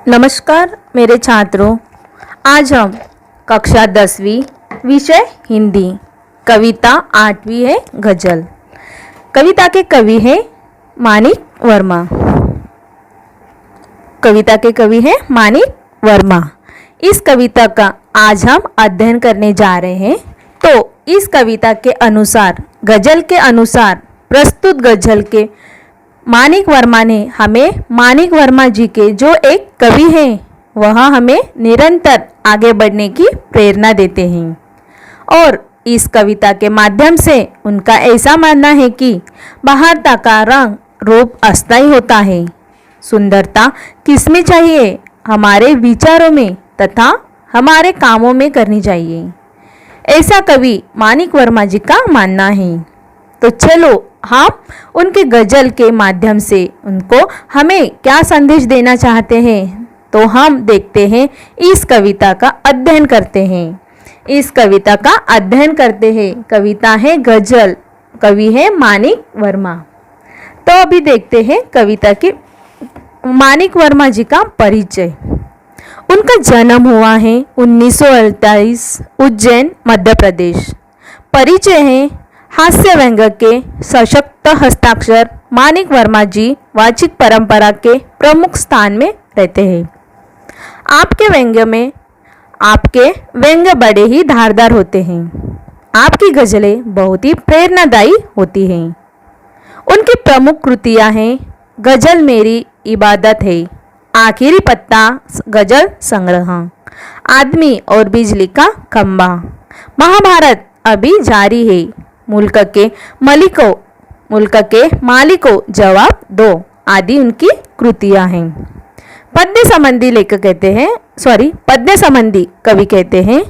नमस्कार मेरे छात्रों, आज हम कक्षा 10वीं विषय हिंदी कविता 8वीं है गजल। कविता के कवि हैं मानिक वर्मा। कविता के कवि हैं मानिक वर्मा। इस कविता का आज हम अध्ययन करने जा रहे हैं। तो इस कविता के अनुसार, गजल के अनुसार प्रस्तुत गजल के मानिक वर्मा ने हमें, मानिक वर्मा जी के जो एक कवि हैं वह हमें निरंतर आगे बढ़ने की प्रेरणा देते हैं। और इस कविता के माध्यम से उनका ऐसा मानना है कि बहारता का रंग रूप अस्थायी होता है। सुंदरता किसमें चाहिए? हमारे विचारों में तथा हमारे कामों में करनी चाहिए, ऐसा कवि मानिक वर्मा जी का मानना है। तो चलो हम उनके गजल के माध्यम से उनको हमें क्या संदेश देना चाहते हैं, तो हम देखते हैं, इस कविता का अध्ययन करते हैं। इस कविता का अध्ययन करते हैं। कविता है गजल, कवि है मानिक वर्मा। तो अभी देखते हैं कविता के मानिक वर्मा जी का परिचय। उनका जन्म हुआ है 1948 उज्जैन मध्य प्रदेश। परिचय है हास्य व्यंग्य के सशक्त हस्ताक्षर मानिक वर्मा जी वाचिक परंपरा के प्रमुख स्थान में रहते हैं। आपके व्यंग्य बड़े ही धारदार होते हैं। आपकी गजलें बहुत ही प्रेरणादायी होती हैं। उनकी प्रमुख कृतियां हैं गजल मेरी इबादत है, आखिरी पत्ता गजल संग्रह, आदमी और बिजली का खंबा, महाभारत अभी जारी है, मुल्क के मालिकों जवाब दो आदि उनकी कृतियां हैं। पद्य संबंधी कवि कहते हैं,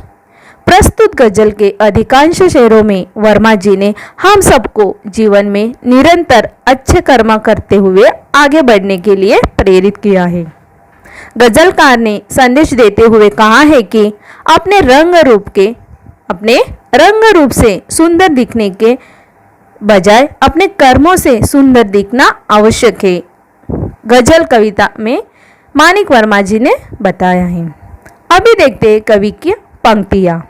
प्रस्तुत गजल के अधिकांश शेरों में वर्मा जी ने हम सबको जीवन में निरंतर अच्छे कर्म करते हुए आगे बढ़ने के लिए प्रेरित किया है। गजलकार ने संदेश देते हुए कहा है कि अपने रंग रूप से सुंदर दिखने के बजाय अपने कर्मों से सुंदर दिखना आवश्यक है। गजल कविता में मानिक वर्मा जी ने बताया है। अभी देखते हैं कवि की पंक्तियां।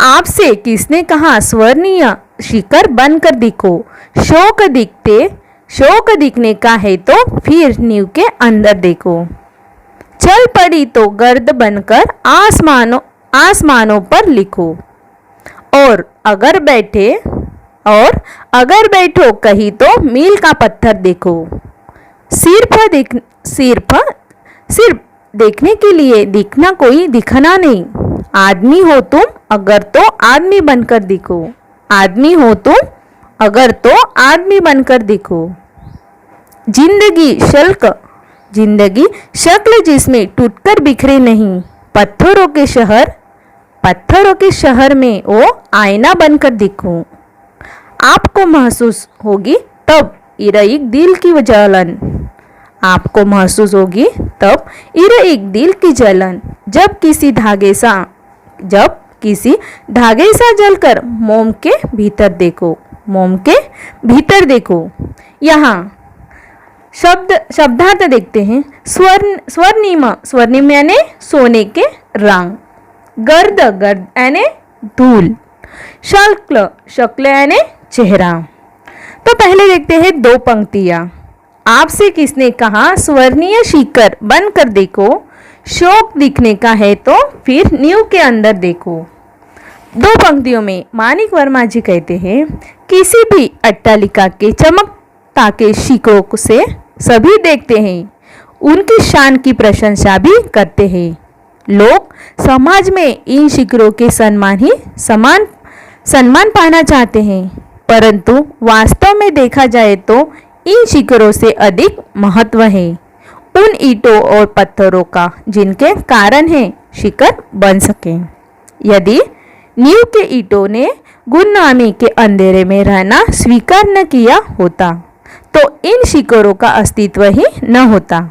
आपसे किसने कहा स्वर्णीय शिखर बनकर दिखो, शौक दिखने का है तो फिर नींव के अंदर देखो, चल पड़ी तो गर्द बनकर आसमानों पर लिखो, और अगर बैठो कहीं तो मील का पत्थर देखो, सिर्फ देखने के लिए दिखना कोई दिखना नहीं, आदमी हो तुम अगर तो आदमी बनकर दिखो, आदमी हो तुम अगर तो आदमी बनकर दिखो, जिंदगी शक्ल जिसमें टूटकर बिखरे नहीं, पत्थरों के शहर में वो आईना बनकर दिखो, आपको महसूस होगी तब इरइक दिल की जलन, आपको महसूस होगी तब इरइक दिल की जलन, जब किसी धागे सा जलकर मोम के भीतर देखो। यहाँ शब्दार्थ देखते हैं। स्वर्णिम यानी सोने के रंग, गर्द यानी धूल, शक्ल यानी चेहरा। तो पहले देखते हैं दो पंक्तियां। आपसे किसने कहा स्वर्णीय शिखर बनकर देखो, शौक दिखने का है तो फिर नींव के अंदर देखो। दो पंक्तियों में मानिक वर्मा जी कहते हैं, किसी भी अट्टालिका के चमकता के शिखरों से सभी देखते हैं, उनकी शान की प्रशंसा भी करते हैं। लोग समाज में इन शिखरों के सम्मान पाना चाहते हैं, परंतु वास्तव में देखा जाए तो इन शिखरों से अधिक महत्व है उन ईंटों और पत्थरों का जिनके कारण है शिखर बन सके। यदि नींव के ईंटों ने गुमनामी के अंधेरे में रहना स्वीकार न किया होता तो इन शिखरों का अस्तित्व ही न होता।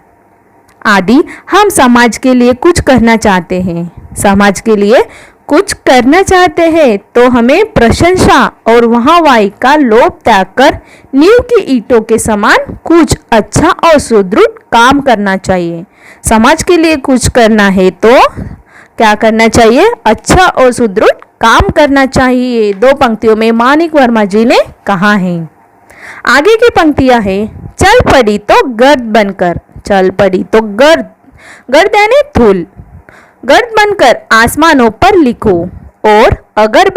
आदि हम समाज के लिए कुछ करना चाहते हैं, समाज के लिए कुछ करना चाहते हैं तो हमें प्रशंसा और वाहवाही का लोभ त्याग कर नींव की ईंटों के समान कुछ अच्छा और सुदृढ़ काम करना चाहिए। समाज के लिए कुछ करना है तो क्या करना चाहिए? अच्छा और सुदृढ़ काम करना चाहिए। 2 पंक्तियों में मानिक वर्मा जी ने कहा है। आगे की पंक्तियां हैं, चल पड़ी तो गर्द बनकर, चल पड़ी तो गर्द, गर्द यानी धूल, गर्द बनकर आसमानों पर लिखो, और अगर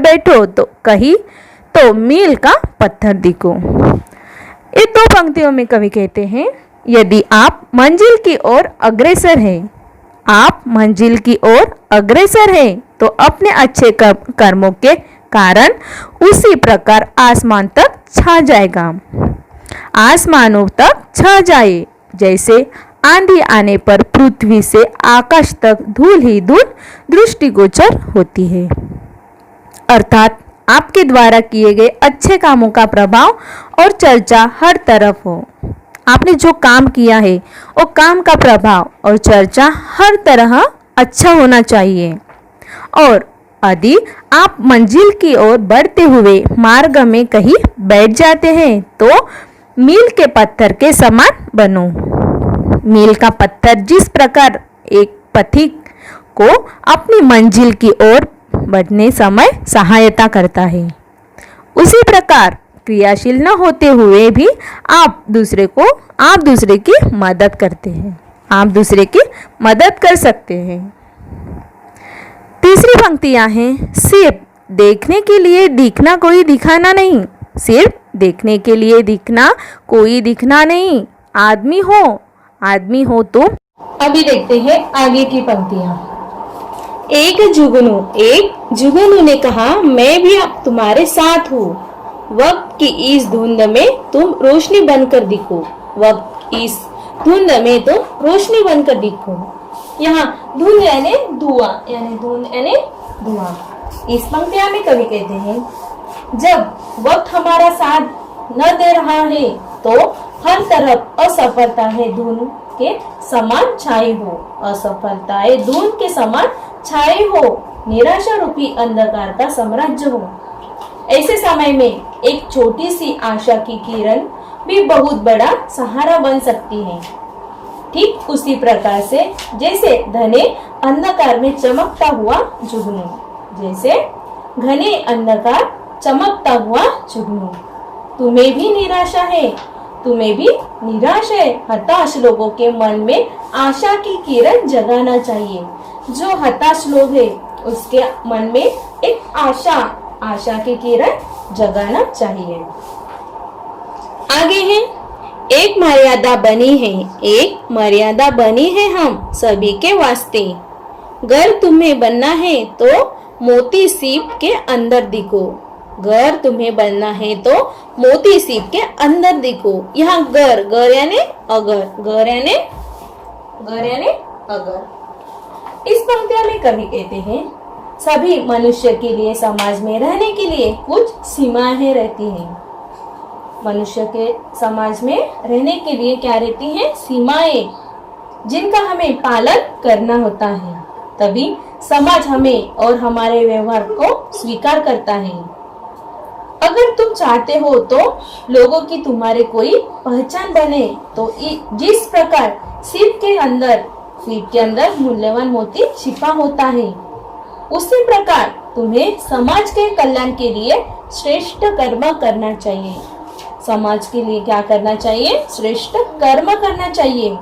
बैठो तो कहीं तो मील का पत्थर दिखो। इन 2 पंक्तियों में कवि कहते हैं, यदि आप मंजिल की ओर अग्रसर हैं, आप मंजिल की ओर अग्रसर हैं तो अपने अच्छे कर्मों के कारण उसी प्रकार आसमान तक छा जाएगा, आसमानों तक छा जाए, जैसे आंधी आने पर पृथ्वी से आकाश तक धूल ही धूल दृष्टिगोचर होती है। अर्थात आपके द्वारा किए गए अच्छे कामों का प्रभाव और चर्चा हर तरफ हो। आपने जो काम किया है वो काम का प्रभाव और चर्चा हर तरह अच्छा होना चाहिए। और यदि आप मंजिल की ओर बढ़ते हुए मार्ग में कहीं बैठ जाते हैं तो मील के पत्थर के समान बनो। मील का पत्थर जिस प्रकार एक पथिक को अपनी मंजिल की ओर बढ़ने समय सहायता करता है, उसी प्रकार क्रियाशील न होते हुए भी आप दूसरे की मदद करते हैं, आप दूसरे की मदद कर सकते हैं। तीसरी पंक्तियां हैं, सिर्फ देखने के लिए दिखना कोई दिखाना नहीं, सिर्फ देखने के लिए दिखना कोई दिखना नहीं, आदमी हो तो। अभी देखते हैं आगे की पंक्तियां। एक जुगनू ने कहा, मैं भी अब तुम्हारे साथ हूँ, वक्त की इस धुंध में तुम रोशनी बनकर दिखो, वक्त इस धुंध में तुम रोशनी बनकर दिखो। यहाँ धुंध यानी धुआं, इस पंक्तियां में कवि कहते हैं, जब वक्त हमारा साथ न दे रहा है तो हर तरफ असफलता है धुंध के समान छाए हो, असफलताएं धुंध के समान छाए हो, निराशा रूपी अंधकार का साम्राज्य हो। ऐसे समय में एक छोटी सी आशा की किरण भी बहुत बड़ा सहारा बन सकती है। ठीक उसी प्रकार से जैसे घने अंधकार में चमकता हुआ जुगनू, जैसे घने अंधकार चमकता हुआ जुगनू। तुम्हें भी निराशा है, हताश लोगों के मन में आशा की किरण जगाना चाहिए। जो हताश लोग है उसके मन में एक आशा की किरण जगाना चाहिए। आगे है, एक मर्यादा बनी है हम सभी के वास्ते। घर तुम्हें बनना है तो मोती सीप के अंदर दिखो, घर तुम्हें बनना है तो मोती सीप के अंदर दिखो। यहाँ घर यानी अगर। इस पंक्तियों में कवि कहते हैं, सभी मनुष्य के लिए समाज में रहने के लिए कुछ सीमाएं रहती हैं। मनुष्य के समाज में रहने के लिए क्या रहती हैं? सीमाएं, जिनका हमें पालन करना होता है, तभी समाज हमें और हमारे व्यवहार को स्वीकार करता है। अगर तुम चाहते हो तो लोगों की तुम्हारे कोई पहचान बने, तो जिस प्रकार सीप के अंदर मूल्यवान मोती छिपा होता है, उसी प्रकार तुम्हें समाज के कल्याण के लिए श्रेष्ठ कर्म करना चाहिए। समाज के लिए क्या करना चाहिए? श्रेष्ठ कर्म करना चाहिए।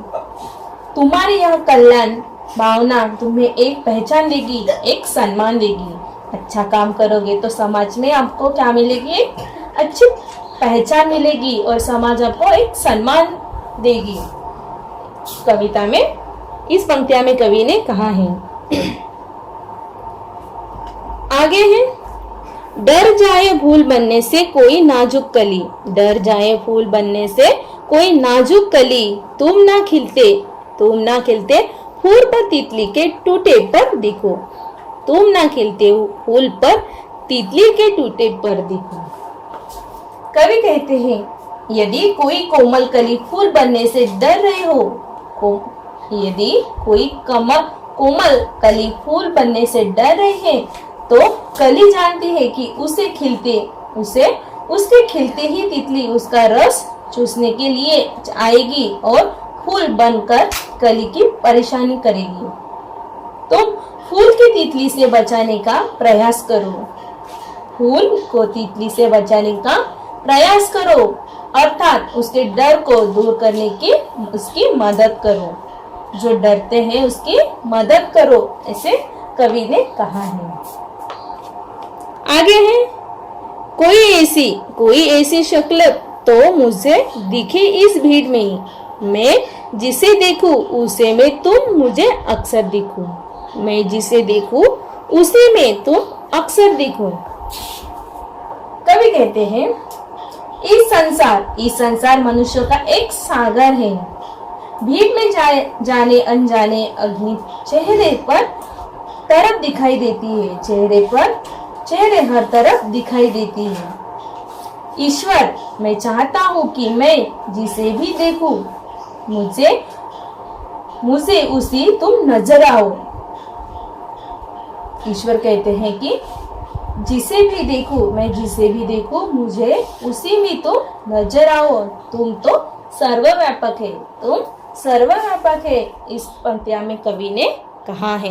तुम्हारी यह कल्याण भावना तुम्हें एक पहचान देगी, एक सम्मान देगी। अच्छा काम करोगे तो समाज में आपको क्या मिलेगी? एक अच्छी पहचान मिलेगी और समाज आपको एक सम्मान देगी। कविता में इस पंक्तियां में कवि ने कहा है। आगे है, डर जाए फूल बनने से कोई नाजुक कली, डर जाए फूल बनने से कोई नाजुक कली, तुम ना खिलते फूल पर तितली के टूटे पर दिखो, तुम ना खिलते फूल पर तितली के टूटे पर दिखो। कवि कहते हैं, यदि कोई कोमल कली फूल बनने से डर रहे हो, यदि कोई कोमल कली फूल बनने से डर रही है, तो कली जानती है कि उसके खिलते ही तितली उसका रस चूसने के लिए आएगी और फूल बनकर कली की परेशानी करेगी। तुम फूल की तितली से बचाने का प्रयास करो। फूल को तितली से बचाने का प्रयास करो, अर्थात उसके डर को दूर करने की उसकी मदद करो। जो डरते हैं उसकी मदद करो, ऐसे कवि ने कहा है। आगे है, कोई ऐसी शक्ल तो मुझे दिखे इस भीड़ में, मैं जिसे देखूं उसे में तुम मुझे अक्सर दिखूं। मैं जिसे देखूं उसे में तुम अक्सर दिखूं। कवि कहते हैं, इस संसार मनुष्य का एक सागर है। भीड़ में जाने अनजाने अग्नि चेहरे पर तरफ दिखाई देती है, चेहरे हर तरफ दिखाई देती है। ईश्वर, मैं चाहता हूँ कि मैं जिसे भी देखूं मुझे उसी तुम नजर आओ। ईश्वर कहते हैं कि मैं जिसे भी देखूं मुझे उसी में तो नजर आओ। तुम तो सर्वव्यापक है, इस पंक्तियां में कवि ने कहा है।